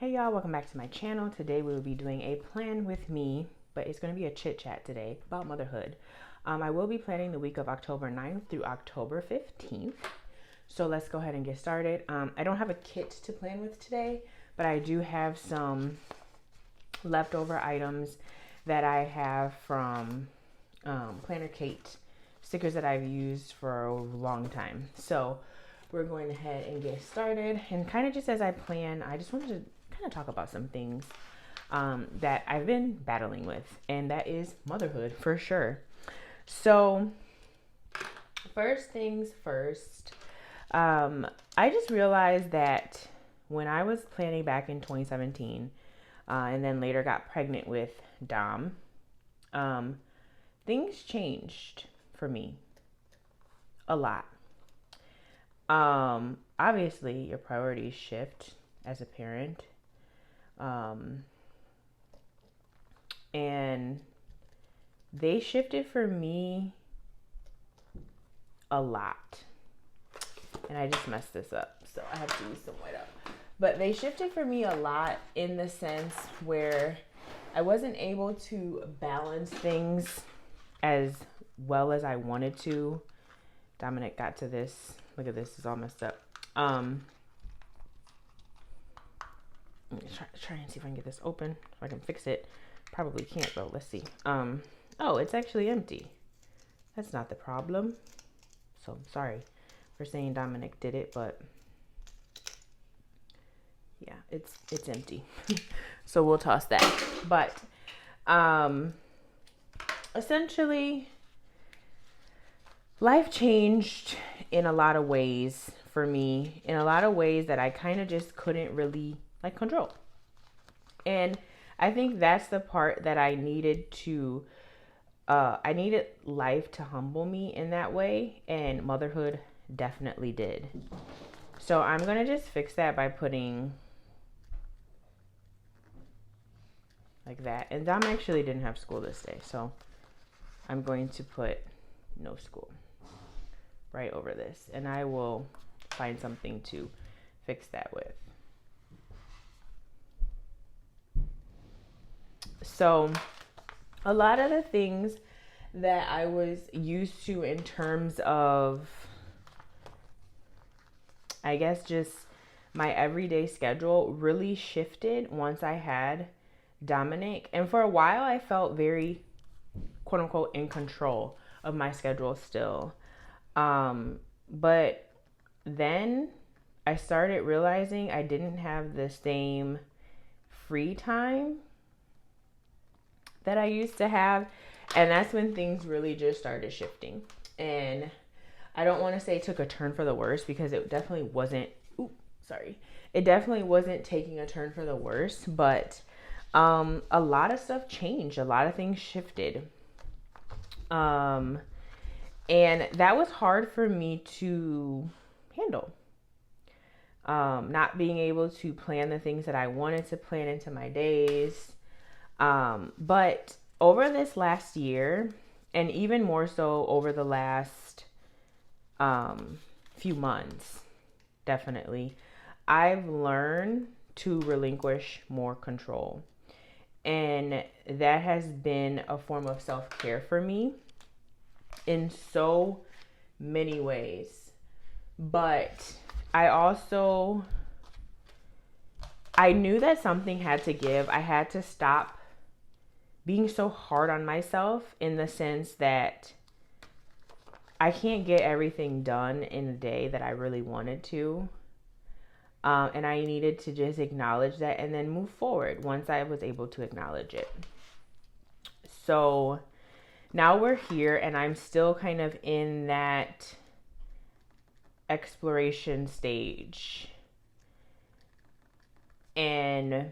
Hey y'all, welcome back to my channel. Today we will be doing a plan with me, but it's going to be a chit chat today about motherhood. I will be planning the week of October 9th through October 15th. So let's go ahead and get started. I don't have a kit to plan with today, but I do have some leftover items that I have from Planner Kate, stickers that I've used for a long time. So we're going ahead and get started, and kind of just as I plan, I just wanted to kind of talk about some things that I've been battling with, and that is motherhood for sure. So first things first, I just realized that when I was planning back in 2017 and then later got pregnant with Dom, things changed for me a lot. Obviously your priorities shift as a parent. And they shifted for me a lot. And I just messed this up, so I have to use some white up. But they shifted for me a lot in the sense where I wasn't able to balance things as well as I wanted to. Dominic got to this. Look at this, it's all messed up. Let me try and see if I can get this open so I can fix it. Probably can't though. Let's see. Oh, it's actually empty. That's not the problem. So I'm sorry for saying Dominic did it, but yeah, it's empty. So we'll toss that. But essentially life changed in a lot of ways for me, in a lot of ways that I kind of just couldn't really control. And I think that's the part that I needed to I needed life to humble me in that way, and motherhood definitely did. So I'm gonna just fix that by putting like that. And Dom actually didn't have school this day, so I'm going to put no school right over this, and I will find something to fix that with. So a lot of the things that I was used to in terms of, I guess, just my everyday schedule really shifted once I had Dominic. And for a while I felt very quote unquote in control of my schedule still. But then I started realizing I didn't have the same free time that I used to have. And that's when things really just started shifting. And I don't want to say it took a turn for the worse, because it definitely wasn't. It definitely wasn't taking a turn for the worse, but a lot of stuff changed. A lot of things shifted. And that was hard for me to handle. Not being able to plan the things that I wanted to plan into my days. But over this last year, and even more so over the last few months, definitely, I've learned to relinquish more control. And that has been a form of self-care for me in so many ways. But I knew that something had to give. I had to stop being so hard on myself, in the sense that I can't get everything done in a day that I really wanted to. And I needed to just acknowledge that and then move forward once I was able to acknowledge it. So now we're here, and I'm still kind of in that exploration stage. And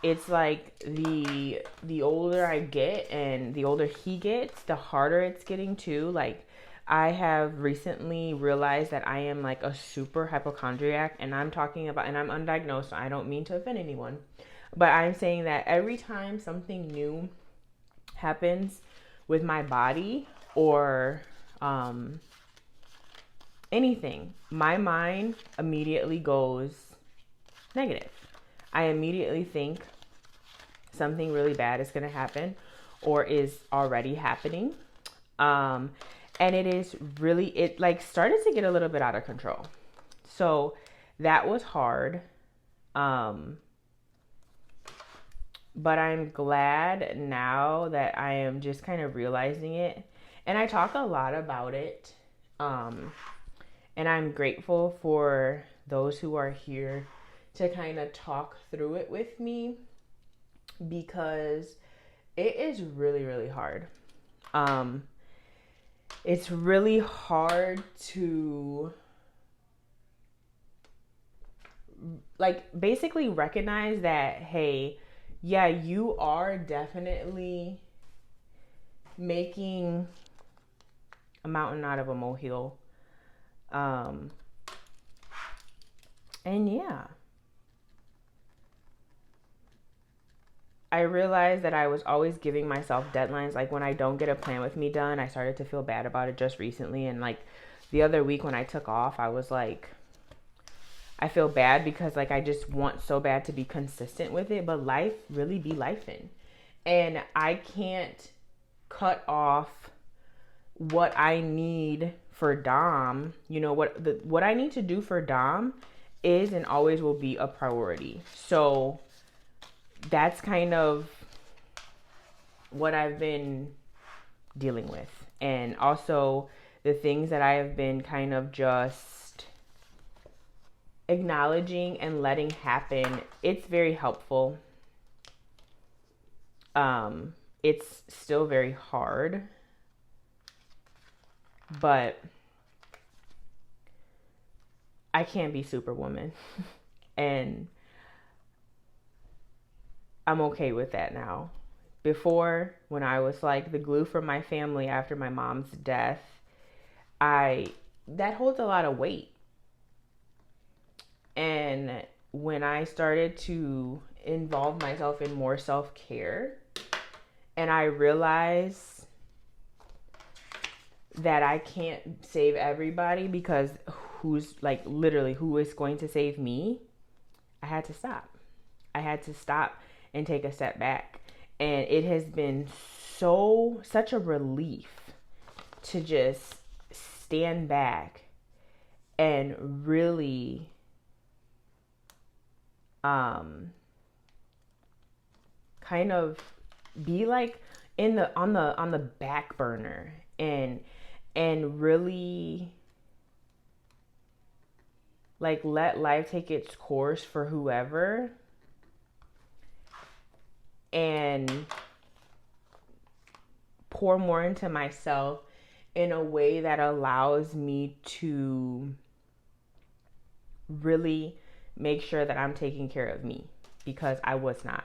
it's like the older I get and the older he gets, the harder it's getting too. Like, I have recently realized that I am like a super hypochondriac, and I'm talking about, and I'm undiagnosed, so I don't mean to offend anyone, but I'm saying that every time something new happens with my body or anything, my mind immediately goes negative. I immediately think something really bad is going to happen or is already happening. And it like started to get a little bit out of control. So that was hard. But I'm glad now that I am just kind of realizing it. And I talk a lot about it. And I'm grateful for those who are here to kind of talk through it with me, because it is really, really hard. It's really hard to like basically recognize that, hey, yeah, you are definitely making a mountain out of a molehill. And yeah, I realized that I was always giving myself deadlines. Like when I don't get a plan with me done, I started to feel bad about it just recently. And like the other week when I took off, I was like, I feel bad because like I just want so bad to be consistent with it, but life really be lifing. And I can't cut off what I need for Dom. You know, what I need to do for Dom is and always will be a priority. So that's kind of what I've been dealing with. And also the things that I have been kind of just acknowledging and letting happen. It's very helpful. It's still very hard, but I can't be Superwoman. And I'm okay with that now. Before, when I was like the glue for my family after my mom's death, that holds a lot of weight. And when I started to involve myself in more self-care, and I realized that I can't save everybody, because who's like literally who is going to save me, I had to stop. I had to stop and take a step back. And it has been such a relief to just stand back and really kind of be like on the back burner and really like let life take its course for whoever, and pour more into myself in a way that allows me to really make sure that I'm taking care of me, because I was not.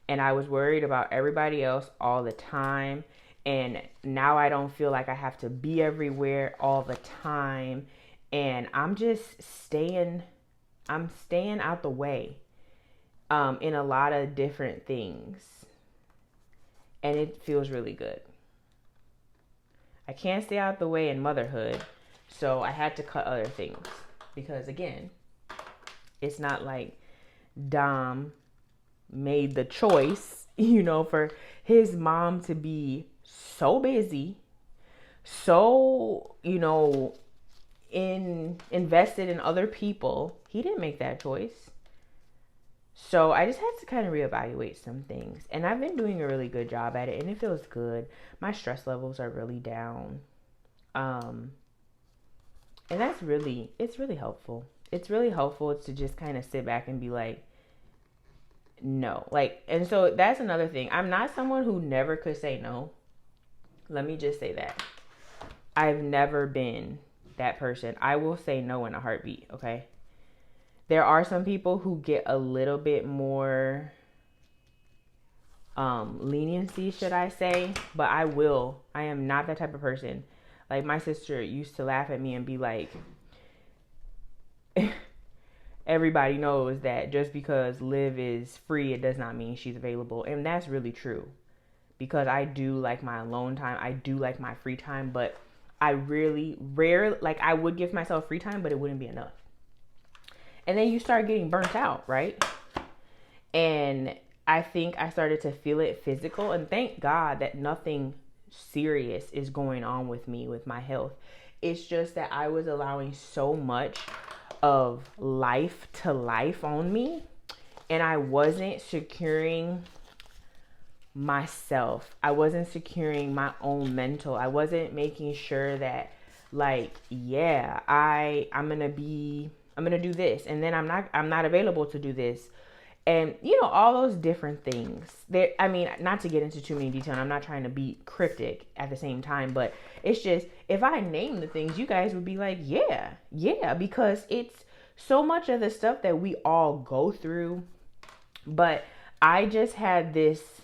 And I was worried about everybody else all the time. And now I don't feel like I have to be everywhere all the time. And I'm just staying out the way in a lot of different things. And it feels really good. I can't stay out the way in motherhood. So I had to cut other things. Because again, it's not like Dom made the choice, for his mom to be so busy, so, invested in other people. He didn't make that choice. So I just had to kind of reevaluate some things. And I've been doing a really good job at it, and it feels good. My stress levels are really down. And it's really helpful. It's really helpful to just kind of sit back and be like, no. And so that's another thing. I'm not someone who never could say no. Let me just say that. I've never been that person. I will say no in a heartbeat, okay? There are some people who get a little bit more leniency, should I say, but I am not that type of person. Like my sister used to laugh at me and be like, everybody knows that just because Liv is free, it does not mean she's available. And that's really true, because I do like my alone time. I do like my free time, but I really I would give myself free time, but it wouldn't be enough. And then you start getting burnt out, right? And I think I started to feel it physical. And thank God that nothing serious is going on with me with my health. It's just that I was allowing so much of life to life on me, and I wasn't securing myself. I wasn't securing my own mental. I wasn't making sure that, like, yeah, I'm gonna do this, and then I'm not available to do this. And all those different things there. I mean, not to get into too many detail, I'm not trying to be cryptic at the same time, but it's just, if I name the things, you guys would be like, yeah, because it's so much of the stuff that we all go through. But I just had this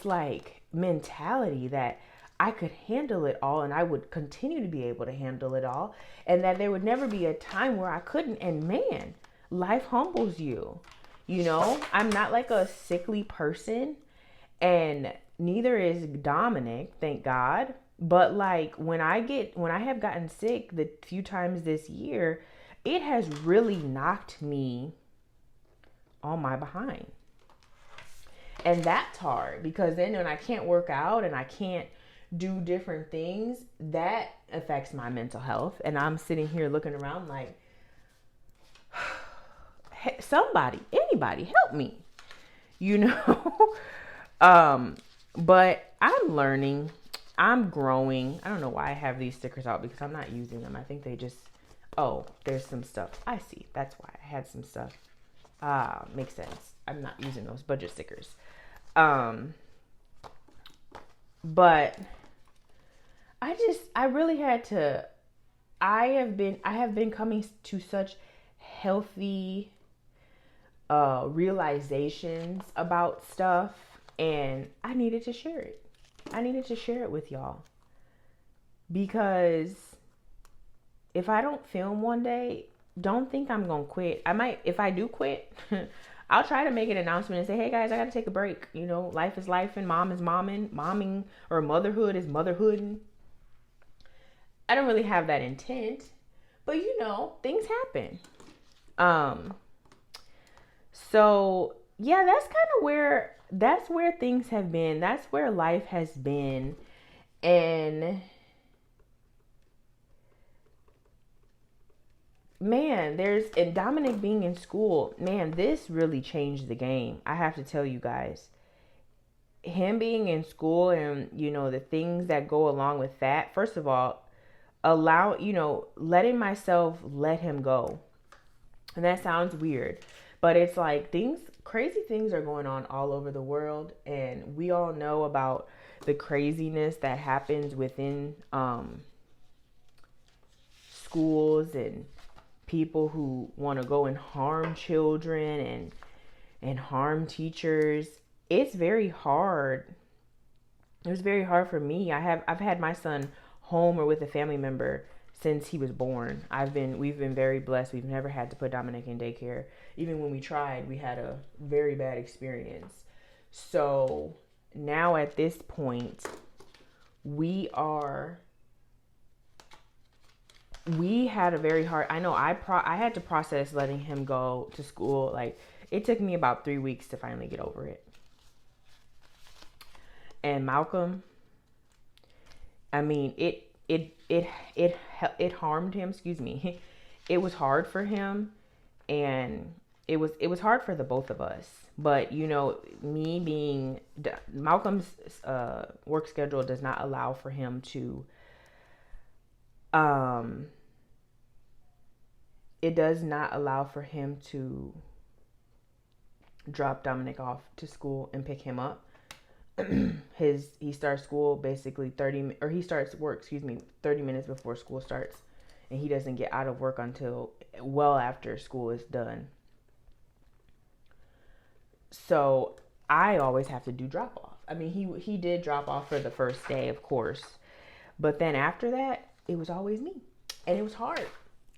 like mentality that I could handle it all, and I would continue to be able to handle it all, and that there would never be a time where I couldn't. And man, life humbles you. I'm not like a sickly person, and neither is Dominic, thank God. But like when I have gotten sick the few times this year, it has really knocked me on my behind. And that's hard, because then when I can't work out and I can't do different things, that affects my mental health. And I'm sitting here looking around like, somebody, anybody, help me, but I'm learning, I'm growing. I don't know why I have these stickers out, because I'm not using them. I think they just, there's some stuff. I see. That's why I had some stuff. Makes sense. I'm not using those budget stickers. But I really had to, I have been coming to such healthy realizations about stuff, and I needed to share it. I needed to share it with y'all, because if I don't film one day, don't think I'm gonna quit. I might, if I do quit, I'll try to make an announcement and say, hey guys, I gotta take a break. Life is life, and mom is momming, or motherhood is motherhooding. I don't really have that intent, but things happen. So yeah, that's where things have been. That's where life has been. And man, and Dominic being in school, man, this really changed the game. I have to tell you guys, him being in school, and the things that go along with that. First of all, letting myself let him go. And that sounds weird, but it's like crazy things are going on all over the world, and we all know about the craziness that happens within schools, and people who want to go and harm children and harm teachers. It's very hard. It was very hard for me. I've had my son home or with a family member since he was born. We've been very blessed. We've never had to put Dominic in daycare. Even when we tried, we had a very bad experience. So now at this point, we had a very hard, I know I had to process letting him go to school. Like, it took me about 3 weeks to finally get over it. And Malcolm, I mean, it harmed him, excuse me. It was hard for him, and it was hard for the both of us. But me being Malcolm's work schedule does not allow for him to it does not allow for him to drop Dominic off to school and pick him up. He starts school basically 30 minutes before school starts, and he doesn't get out of work until well after school is done. So I always have to do drop off. I mean, he did drop off for the first day, of course, but then after that, it was always me, and it was hard,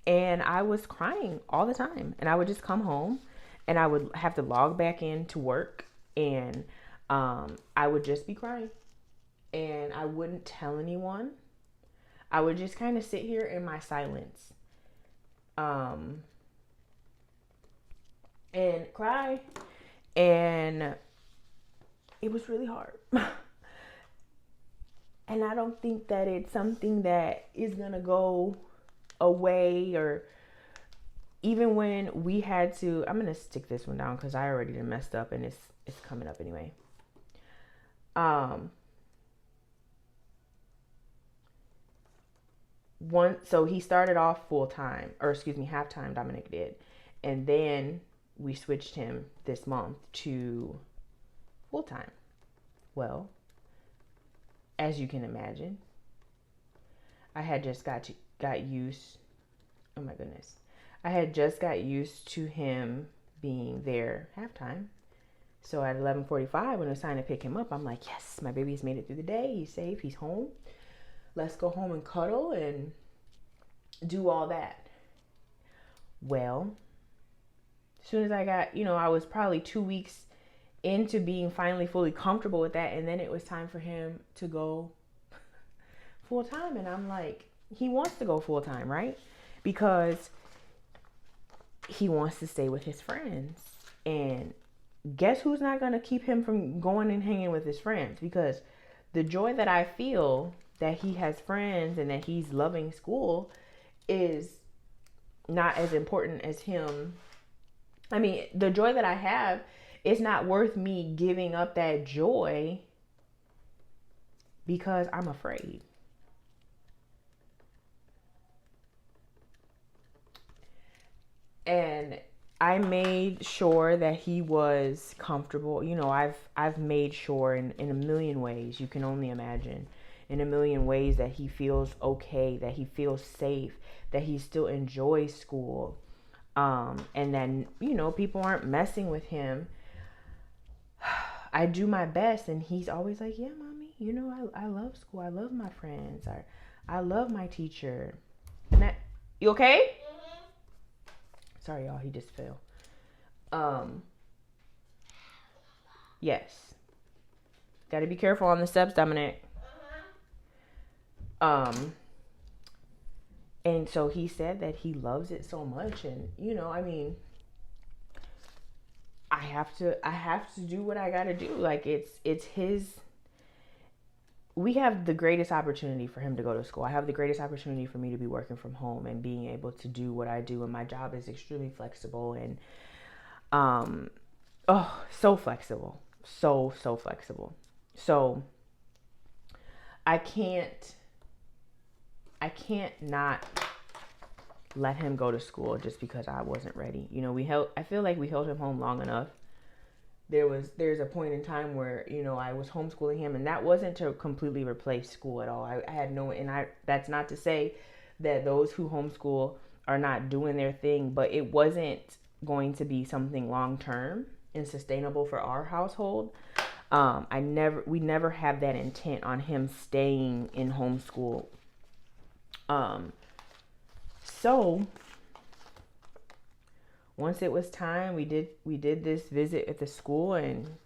and I was crying all the time. And I would just come home, and I would have to log back into work, and I would just be crying, and I wouldn't tell anyone. I would just kind of sit here in my silence, um, and cry. And it was really hard. And I don't think that it's something that is going to go away, or even when we had to, I'm going to stick this one down because I already done messed up and it's coming up anyway. So he started off full time, or excuse me, half time, Dominic did. And then we switched him this month to full time. Well, as you can imagine, I had just got used. Oh my goodness. I had just got used to him being there halftime. So at 11:45, when it was time to pick him up, I'm like, yes, my baby's made it through the day. He's safe. He's home. Let's go home and cuddle and do all that. Well, as soon as I got, I was probably 2 weeks into being finally fully comfortable with that. And then it was time for him to go full time. And I'm like, he wants to go full time, right? Because he wants to stay with his friends. And guess who's not going to keep him from going and hanging with his friends? Because the joy that I feel that he has friends and that he's loving school is not as important as him. I mean, the joy that I have is not worth me giving up that joy because I'm afraid. And I made sure that he was comfortable. I've made sure in a million ways, you can only imagine, in a million ways, that he feels okay, that he feels safe, that he still enjoys school. And then, people aren't messing with him. I do my best, and he's always like, yeah, mommy, I love school. I love my friends. I love my teacher. You okay? Sorry, y'all, he just fell. Yes. Gotta be careful on the steps, Dominic. And so he said that he loves it so much, and I have to do what I gotta do. Like, it's his. We have the greatest opportunity for him to go to school. I have the greatest opportunity for me to be working from home and being able to do what I do. And my job is extremely flexible and, so flexible. So flexible. So I can't not let him go to school just because I wasn't ready. I feel like we held him home long enough. There's a point in time where, I was homeschooling him, and that wasn't to completely replace school at all. I had that's not to say that those who homeschool are not doing their thing, but it wasn't going to be something long-term and sustainable for our household. We never had that intent on him staying in homeschool. So once it was time, we did this visit at the school, and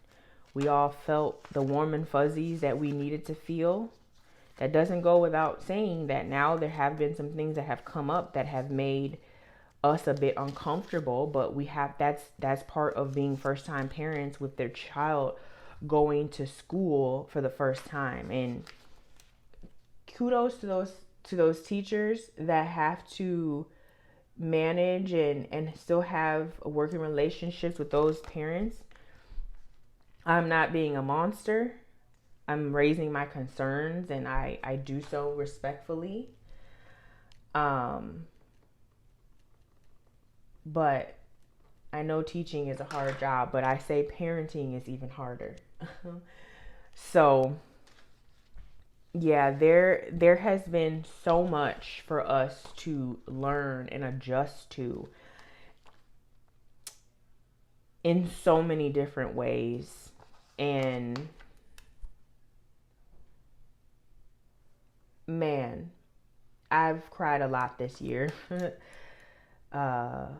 we all felt the warm and fuzzies that we needed to feel. That doesn't go without saying that now there have been some things that have come up that have made us a bit uncomfortable, but that's part of being first-time parents with their child going to school for the first time. And kudos to those teachers that have to manage and still have working relationships with those parents. I'm not being a monster. I'm raising my concerns, and I do so respectfully. But I know teaching is a hard job, but I say parenting is even harder. So yeah, there has been so much for us to learn and adjust to in so many different ways. And man, I've cried a lot this year. And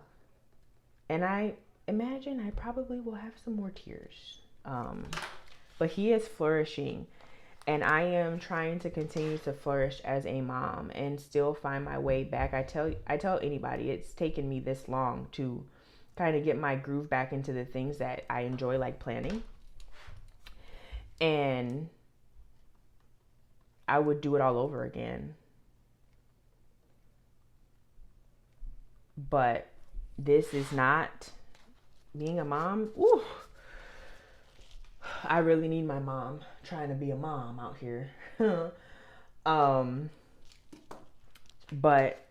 I imagine I probably will have some more tears. But he is flourishing. And I am trying to continue to flourish as a mom and still find my way back. I tell anybody, it's taken me this long to kind of get my groove back into the things that I enjoy, like planning. And I would do it all over again. But this is not being a mom. Ooh, I really need my mom trying to be a mom out here. But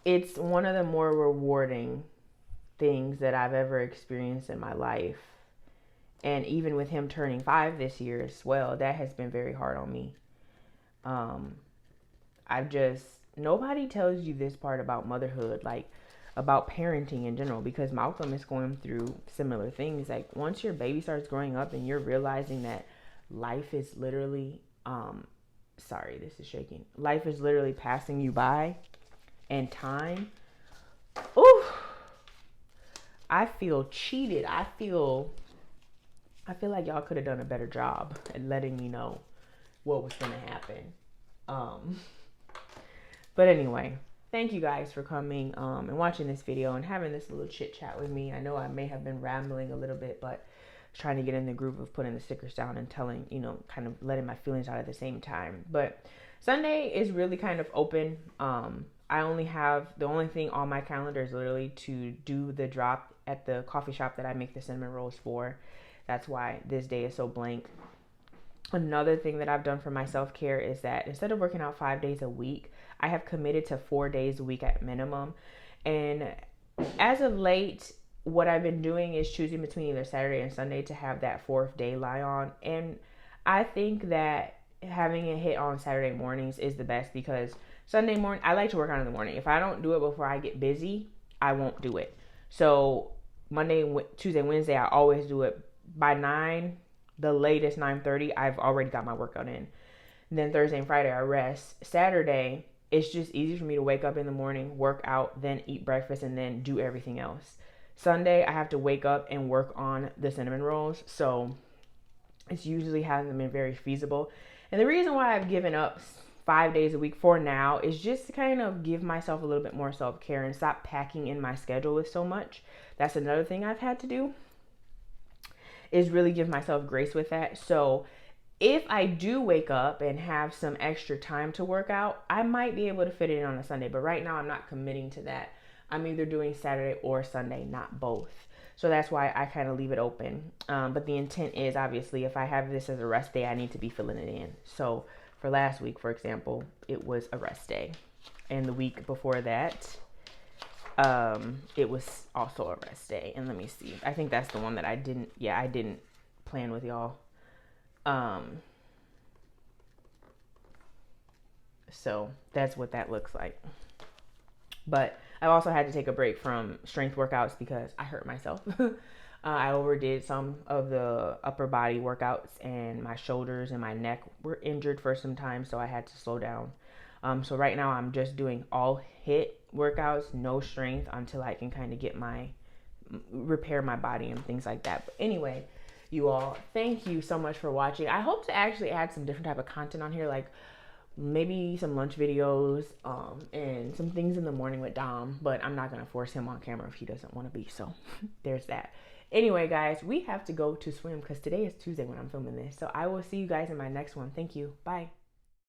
it's one of the more rewarding things that I've ever experienced in my life. And even with him turning 5 this year as well, that has been very hard on me. Nobody tells you this part about motherhood, like about parenting in general, because Malcolm is going through similar things. Like once your baby starts growing up and you're realizing that life is literally, life is literally passing you by and time. Ooh, I feel cheated. I feel like y'all could have done a better job at letting me know what was going to happen. But anyway, thank you guys for coming and watching this video and having this little chit chat with me. I know I may have been rambling a little bit, but trying to get in the groove of putting the stickers down and telling, kind of letting my feelings out at the same time. But Sunday is really kind of open. I only have, the only thing on my calendar is literally to do the drop at the coffee shop that I make the cinnamon rolls for. That's why this day is so blank. Another thing that I've done for my self-care is that instead of working out 5 days a week, I have committed to 4 days a week at minimum. And as of late, what I've been doing is choosing between either Saturday and Sunday to have that 4th day lie on. And I think that having a hit on Saturday mornings is the best, because Sunday morning, I like to work out in the morning. If I don't do it before I get busy, I won't do it. So Monday, Tuesday, Wednesday, I always do it by 9, the latest 9:30. I've already got my workout in. And then Thursday and Friday, I rest. Saturday, it's just easy for me to wake up in the morning, work out, then eat breakfast, and then do everything else. Sunday, I have to wake up and work on the cinnamon rolls. So it's usually hasn't been very feasible. And the reason why I've given up 5 days a week for now is just to kind of give myself a little bit more self-care and stop packing in my schedule with so much. That's another thing I've had to do, is really give myself grace with that. So if I do wake up and have some extra time to work out, I might be able to fit it in on a Sunday. But right now I'm not committing to that. I'm either doing Saturday or Sunday, not both. So that's why I kind of leave it open. But the intent is, obviously, if I have this as a rest day, I need to be filling it in. So for last week, for example, it was a rest day. And the week before that, it was also a rest day. And let me see. I think that's the one that I didn't plan with y'all. So that's what that looks like. But I also had to take a break from strength workouts because I hurt myself. I overdid some of the upper body workouts, and my shoulders and my neck were injured for some time, so I had to slow down. So right now I'm just doing all HIIT workouts, no strength, until I can kind of repair my body and things like that. But anyway, you all, thank you so much for watching. I hope to actually add some different type of content on here, like maybe some lunch videos, and some things in the morning with Dom, but I'm not going to force him on camera if he doesn't want to be. So there's that. Anyway, guys, we have to go to swim because today is Tuesday when I'm filming this. So I will see you guys in my next one. Thank you. Bye.